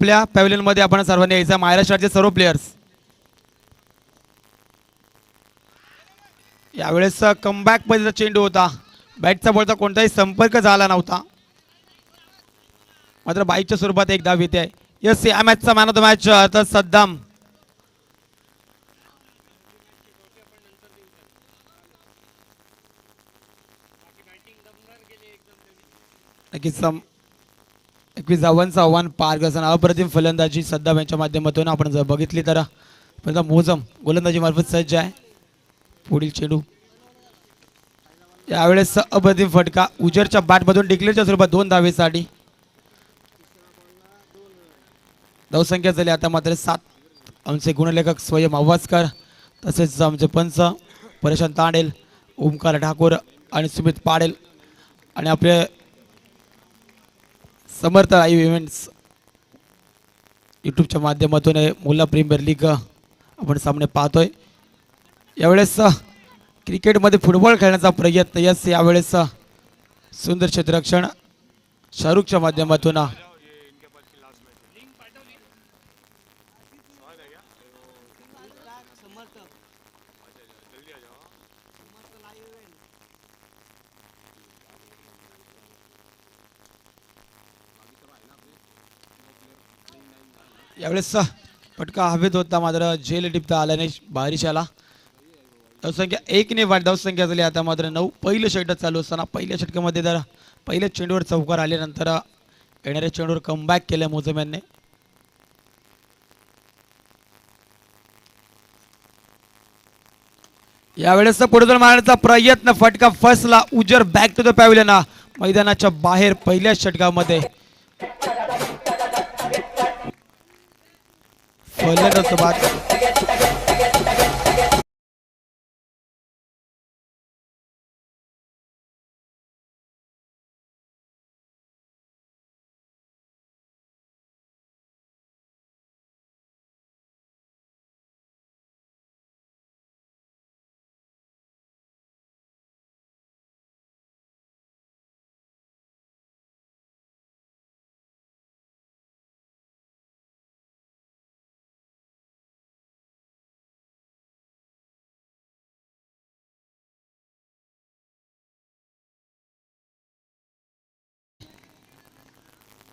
आपल्या पॅव्हलियन मध्ये आपण सर्वांनी यायचं महाराष्ट्राचे सर्व प्लेयर्स। यावेळेस कमबॅक मध्ये चेंडू होता, बॅटचा बॉलचा कोणताही संपर्क झाला नव्हता, मात्र बाईकच्या स्वरूपात एक धाव येते आहे। यस, या मॅचचा मॅन ऑफ द मॅच तर सद्दाम। नक्कीच 21 धावांचं आव्हान पार करताना अप्रतिम फलंदाजी सद्दाम यांच्या माध्यमातून आपण जर बघितली तर पहिला मोजम गोलंदाजी मार्फत सज्ज आहे। पुढील चेंडू यावेळेस अप्रतिम फटका उजरच्या बॅटमधून डिक्लेअरच्या स्वरूपात 2 धावेसाठी। धावसंख्या झाली आता मात्र 7। आमचे गुणलेखक स्वयं आवाजकर तसेच आमचे पंच प्रशांत तांडेल, ओमकार ठाकूर आणि सुमित पाडेल आणि आपले समर्थ लाईव्ह इव्हेंट्स यूट्यूबच्या माध्यमातून मुल्ला प्रीमियर लीग आपण सामने पाहतोय। यावेळेस क्रिकेटमध्ये फुटबॉल खेळण्याचा प्रयत्न यस यावेळेस सुंदर क्षेत्ररक्षण शाहरुखच्या माध्यमातून यावेळेस फटका हवेत होता मात्र झेल टिपता आला नाही बारिशाला। धावसंख्या 1 ने वाढ धावसंख्या झाली आता मात्र 9। पहिलं षटक चालू असताना पहिल्या षटकामध्ये जर पहिल्या चेंडूवर चौकार आल्यानंतर येणाऱ्या चेंडूवर कमबॅक केलं मोजम यांनी। यावेळेस पुढे मारण्याचा प्रयत्न, फटका फसला उजर बॅक टू द पॅव्हलियन मैदानाच्या बाहेर पहिल्या षटकामध्ये। फलंदाज बाद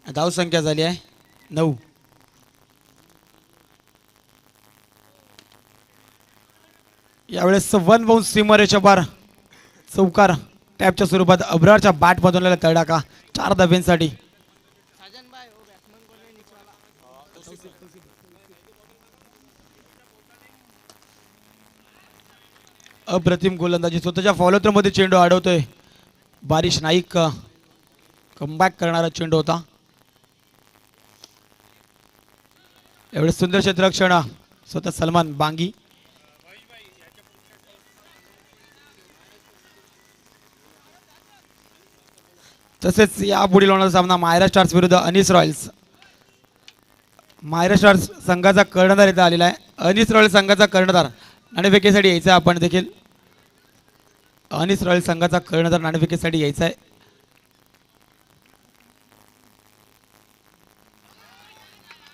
धावसंख्या झाली आहे 9। यावेळेस 1 बाउंस सीमारेषा पार चौकार टॅपच्या स्वरूपात अब्रारच्या बॅट मधून तडाखा 4 धाब्यांसाठी। अप्रतिम गोलंदाजी स्वतःच्या फॉलोथ्रो मध्ये चेंडू अडवतोय बारिश नाईक। कमबॅक करणारा चेंडू होता। एवढे सुंदर क्षेत्ररक्षण स्वतः सलमान बांगी। तसेच या पुढील होणारा सामना महाराष्ट्र स्टार्स विरुद्ध अनिस रॉयल्स। महाराष्ट्र स्टार्स संघाचा कर्णधार इथे आलेला आहे। अनिस रॉयल्स संघाचा कर्णधार नाणेफेकीसाठी यायचा आपण देखील। अनिस रॉयल्स संघाचा कर्णधार नाणेफेकीसाठी यायचा आहे।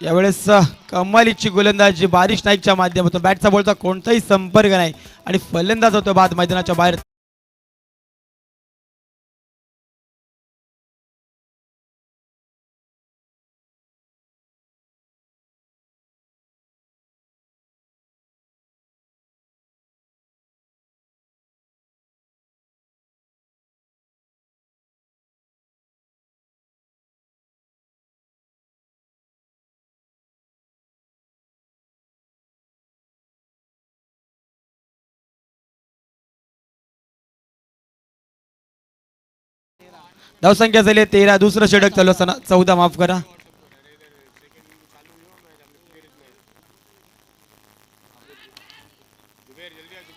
यावेळेस कमालीची गोलंदाजी बारिश नाईकच्या माध्यमातून, बॅटचा बॉलचा कोणताही संपर्क नाही आणि फलंदाज होतो बाद मैदानाच्या बाहेर। धावसंख्या झाली 13। दुसरं षटक चालू असताना 14 माफ करा।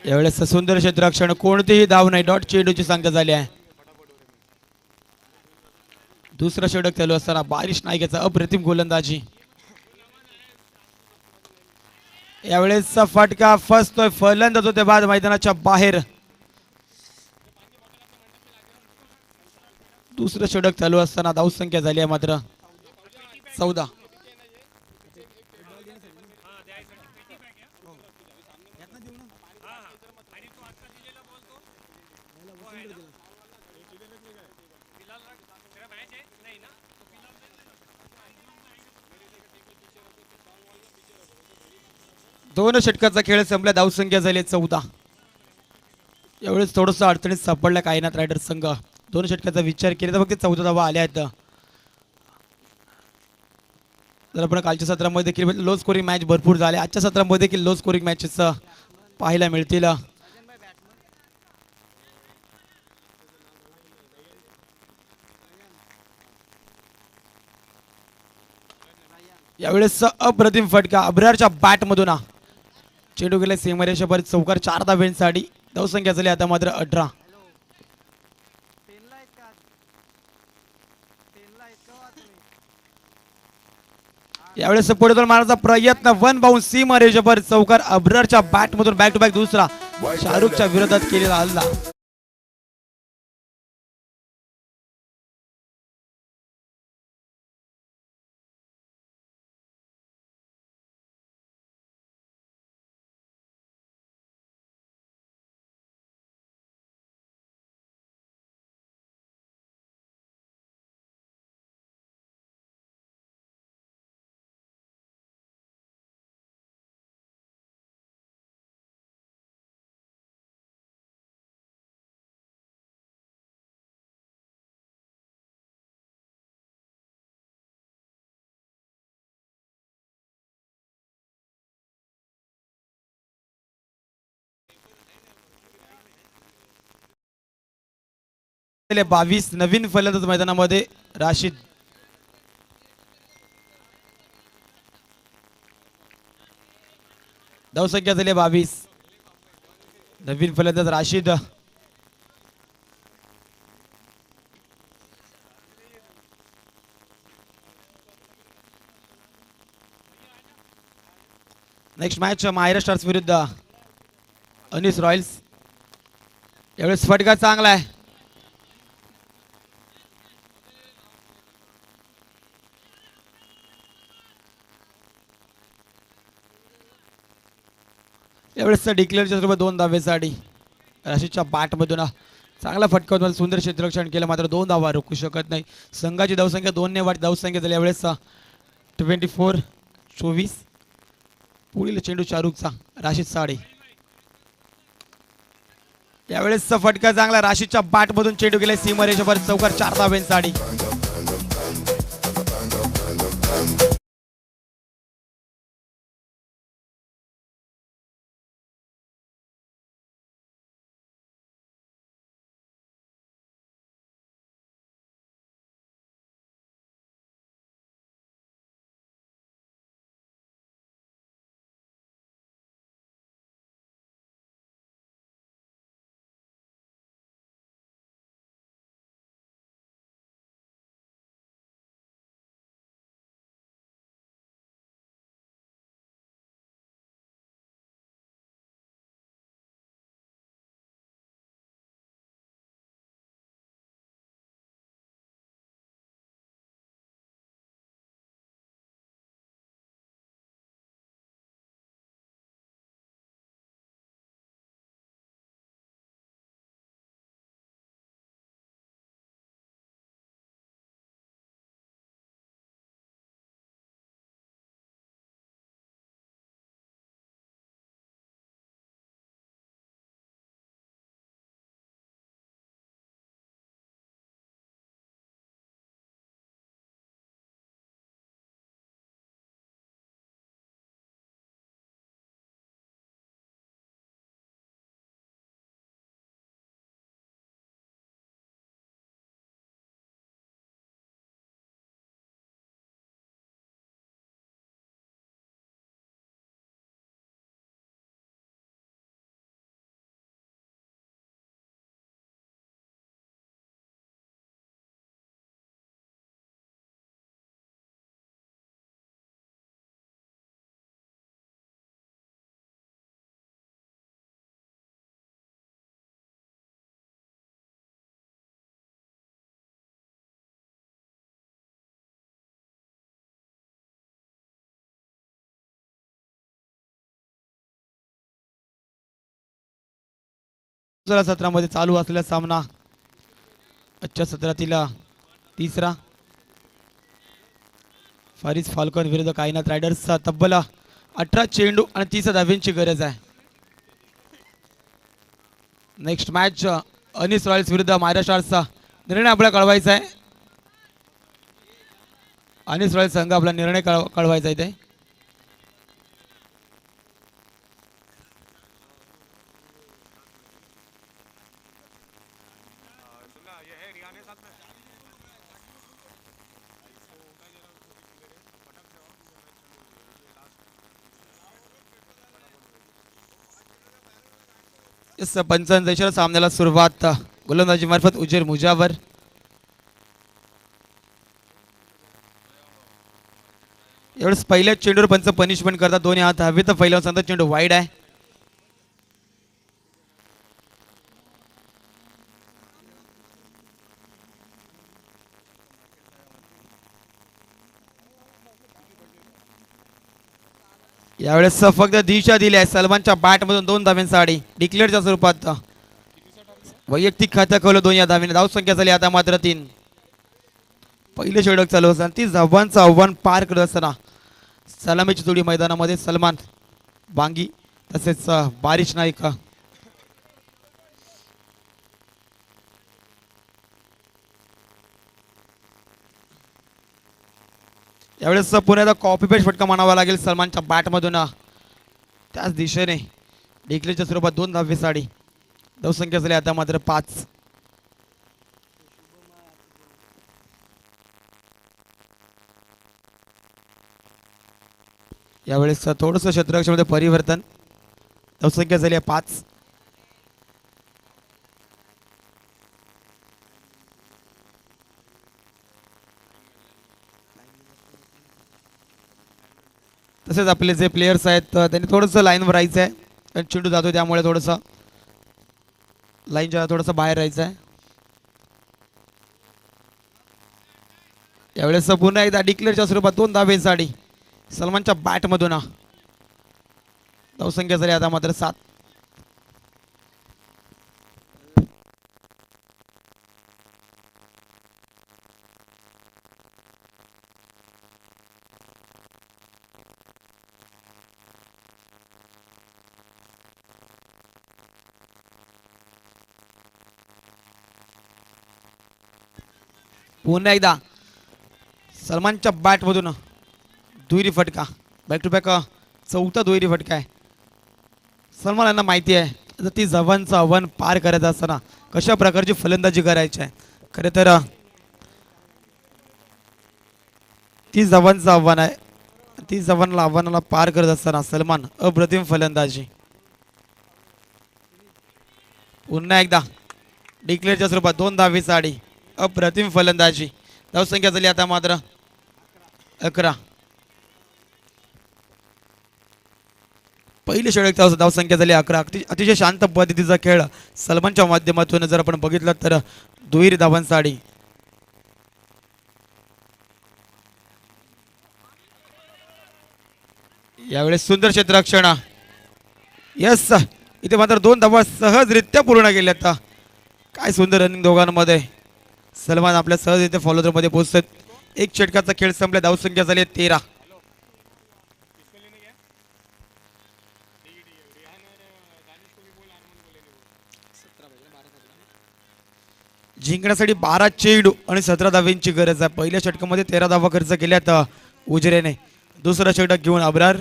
यावेळेस सुंदर क्षेत्ररक्षण, कोणतीही धाव नाही, डॉट चेंडूची संख्या झाली आहे। दुसरं षटक चालू असताना बारिश नाईकचा अप्रतिम गोलंदाजी। यावेळेस फटका फसतोय, फलंदाज होते बाद मैदानाच्या बाहेर। दुसरं षटक चालू असताना धावसंख्या झाली आहे मात्र 14। दोन षटकाचा खेळ संपला. धावसंख्या झाली 14. यावेळेस थोडंसं अडचणीत सापडला कायनाथ रायडर्स संघ. दोन षटकाचा विचार केला तर फक्त 14 धावा आल्या आहेत. जर आपण कालच्या सत्रामध्ये देखील लो स्कोरिंग मॅच भरपूर झाले. आजच्या सत्रामध्ये देखील लो स्कोरिंग मॅचेस पाहायला मिळतील. यावेळेस अप्रतिम फटका अब्रारच्या बॅटमधून चेंडू गेला सीमारेषेवर चौकार 4 धाब्यांसाठी. धावसंख्या झाली आता मात्र 18. यावेळेस पुढे दोन मारण्याचा प्रयत्न. वन बाउन्स सीमारेषेवर चौकार अब्रारच्या बॅटमधून. बॅक टू बॅक दुसरा शाहरुखच्या विरोधात केलेला हल्ला. गेले 22 नवीन फलंदाज मैदानामध्ये. राशिद धावसंख्या झाली 22. नवीन फलंदाज Rashid. Next match Maira stars विरुद्ध अनिस रॉयल्स. यावेळेस फटका चांगला आहे. यावेळेस डिक्लेअरच्या सोबत 2 धावेसाठी. राशीदच्या बॅटमधून चांगला फटका होता. सुंदर क्षेत्ररक्षण केलं मात्र 2 धावा रोखू शकत नाही. संघाची धावसंख्या 2 ने वाढ. धावसंख्या झाली यावेळेस 24. पुढील चेंडू शाहरुखचा. राशीद साडे. यावेळेस फटका चांगला. राशीदच्या बॅटमधून चेंडू गेला सीमारेषेवर चौकार 4 धाव्यांसाठी. सत्रामध्ये चालू असलेला सामना. आजच्या सत्रातील तिसरा. फारिस फाल्कन विरुद्ध कायनाथ रायडर्सचा. तब्बल 18 चेंडू आणि 30 धाव्यांची गरज आहे. नेक्स्ट मॅच अनिस रॉयल्स विरुद्ध मायरा स्टार्सचा निर्णय आपल्याला कळवायचा आहे. अनिस रॉयल्स संघ आपला निर्णय कळवायचा इथे. पंचांच्या सामन्याला सुरुवात गोलंदाजी मार्फत उजेर मुजावर. एवढंच पहिल्या चेंडूवर पंच पनिशमेंट करतात. दोन्ही हात हवेत पहिल्या सांगतात चेंडू वाईड आहे. यावेळेस फक्त दिशा दिली आहे. सलमानच्या बॅटमधून 2 धाव्यांसाठी डिक्लेअरच्या स्वरूपात वैयक्तिक खातं खोलं 2 या धावेने. धावसंख्या झाली आता मात्र 3. पहिले षटक चालू असताना 30 धावांचं आव्हान पार करत असताना सलामीची जोडी मैदानामध्ये सलमान बांगी तसेच बारिश नाईक. यावेळेस पुन्हा कॉपी पेस्ट फटका म्हणावा लागेल सलमानच्या बॅटमधून. त्याच दिशेने डिक्लेअरच्या स्वरूपात 2 धावेसाठी धावसंख्या झाली आता मात्र 5. यावेळेस थोडंसं क्षेत्ररक्षणामध्ये परिवर्तन. धावसंख्या झाली आहे 5. तसेच आपले जे प्लेयर्स आहेत त्यांनी थोडंसं लाईनवर राहायचं आहे. कारण चेंडू जातो त्यामुळे थोडंसं लाईनच्या थोडंसं बाहेर राहायचं आहे. यावेळेस पुन्हा एकदा डिक्लेअरच्या स्वरूपात 2 धावेसाठी सलमानच्या बॅटमधून धावसंख्या झाली आता मात्र 7. पुन्हा एकदा सलमानच्या बॅटमधून दुहेरी फटका. बॅक टू बॅक 4था दुहेरी फटका आहे. सलमान यांना माहिती आहे आता ती जवानचं आव्हान पार करायचं असताना कशा प्रकारची फलंदाजी करायची आहे. खरे तर ती जवानचं आव्हान आहे. ती जवानला आव्हानाला पार करत असताना सलमान अप्रतिम फलंदाजी. पुन्हा एकदा डिक्लेअरच्या स्वरूपात 2 धावेसाठी अप्रतिम फलंदाजी. धावसंख्या झाली आता मात्र 11. पहिली षटक धावसंख्या झाली 11. अतिशय शांत पद्धतीचा खेळ सलमानच्या माध्यमातून जर आपण बघितलं तर दुहेरी धावांसाठी. यावेळेस सुंदर क्षेत्ररक्षण. यस, इथे मात्र 2 धावा सहजरित्या पूर्ण केल्यात. काय सुंदर रनिंग दोघांमध्ये. सलमान आपल्या सहजरित्या फॉलोअरमध्ये पोहोचतात. 1 षटकाचा खेळ संपला. धावसंख्या झाली 13. जिंकण्यासाठी 12 चेंडू आणि 17 धाव्यांची गरज आहे. पहिल्या षटकामध्ये 13 धावा खर्च केल्यात उजरेने. दुसरा षटक घेऊन अब्रार.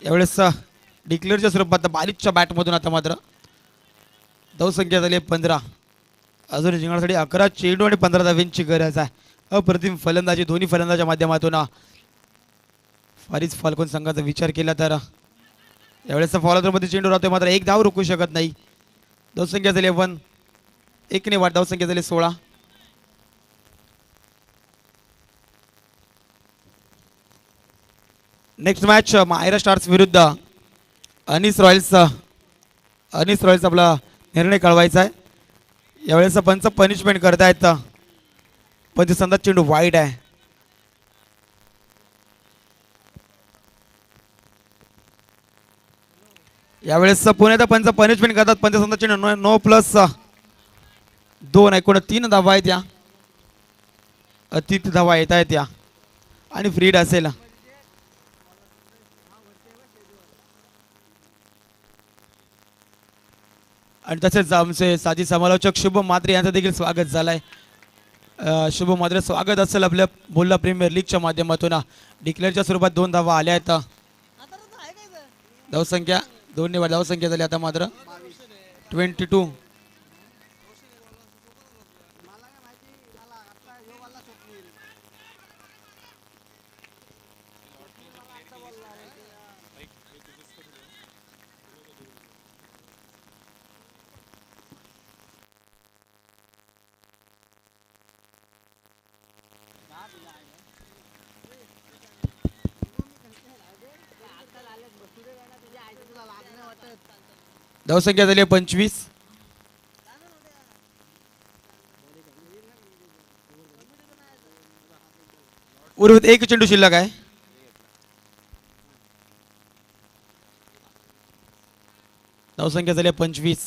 यावेळेस डिक्लेअरच्या स्वरूपात बारिशच्या बॅटमधून आता मात्र धावसंख्या झाली 15. अजून जिंकण्यासाठी 11 चेंडू आणि 15 धाव्यांची गरज आहे. अप्रतिम फलंदाजी दोन्ही फलंदाजाच्या माध्यमातून. फारीज फाल्कोन संघाचा विचार केला तर यावेळेस फॉलोअरमध्ये चेंडू राहतोय मात्र 1 धाव रोखू शकत नाही. धावसंख्या झाली 1. 1 ने वाढ. धावसंख्या झाली 16. नेक्स्ट मॅच मायरा स्टार्स विरुद्ध अनिस रॉयल्स. अनिस रॉयल्स आपला निर्णय कळवायचा आहे. यावेळेस पंच पनिशमेंट करतायत. पंच संघात चेंडू वाईड आहे. यावेळेस पुण्याचा पंच पनिशमेंट करतात. पंचसंघाचे नो प्लस 2 एकूण 3 धावा आहेत या. अतिरिक्त धावा येत आहेत या आणि फ्रीड असेल. आणि तसेच आमचे साथी समालोचक शुभ मात्रे यांचं देखील स्वागत झालंय. शुभ मात्रे स्वागत असेल आपल्या बोल्ला प्रीमियर लीगच्या माध्यमातून. डिक्लेअरच्या स्वरूपात 2 धावा आल्या आहेत. धावसंख्या 2 ने धावसंख्या झाली आता मात्र 22. धावसंख्या झाली 25. उर्वरित 1 चेंडू शिल्लक आहे. धावसंख्या झाली 25.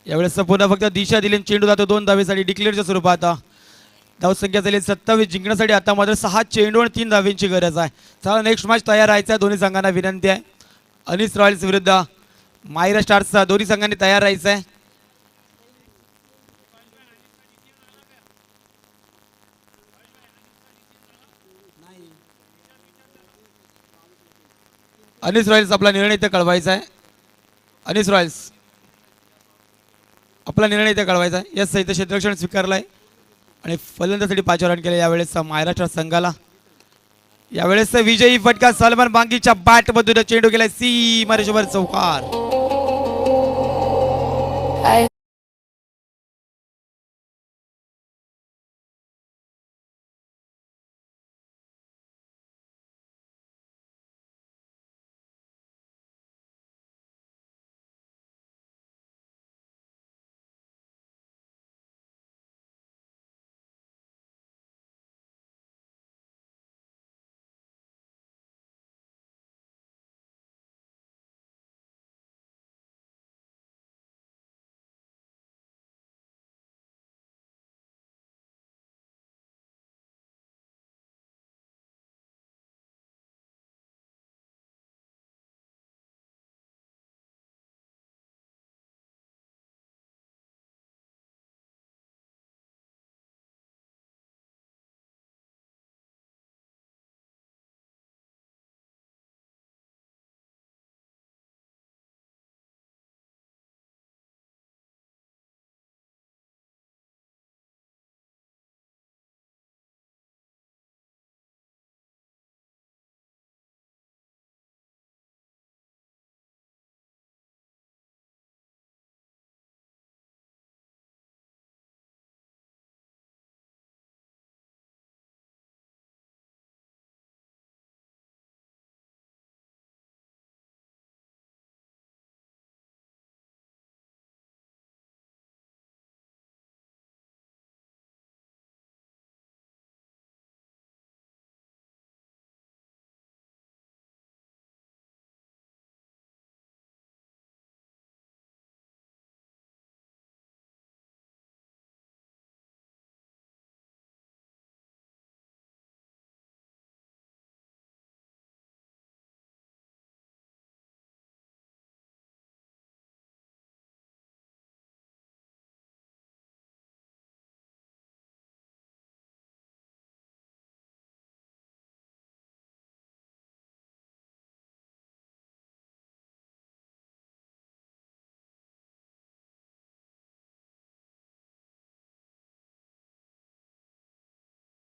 यावेळेस पुन्हा फक्त दिशा दिली चेंडू जातो 2 धावेसाठी डिक्लेअरच्या स्वरूपात. धावसंख्या झाली 27. जिंकण्यासाठी आता मात्र 6 चेंडू आणि 3 धावेंची गरज आहे. चला नेक्स्ट मॅच तयार राहायचं आहे. दोन्ही संघांना विनंती आहे. अनिस रॉयल्स विरुद्ध मायरा स्टार्स दोन्ही संघांनी तयार राहायचं आहे. अनिस रॉयल्स आपला निर्णय इथे कळवायचा आहे. अनिस रॉयल्स आपला निर्णय इथे कळवायचा आहे. यस इथे क्षेत्ररक्षण स्वीकारलाय आणि फलंदाजीसाठी 5 रन केले यावेळेस मायरा स्टार्स संघाला. यावेळेस विजयी फटका सलमान बांगीच्या बॅट मधून चेंडू गेलाय सीमारेषेवर चौकार.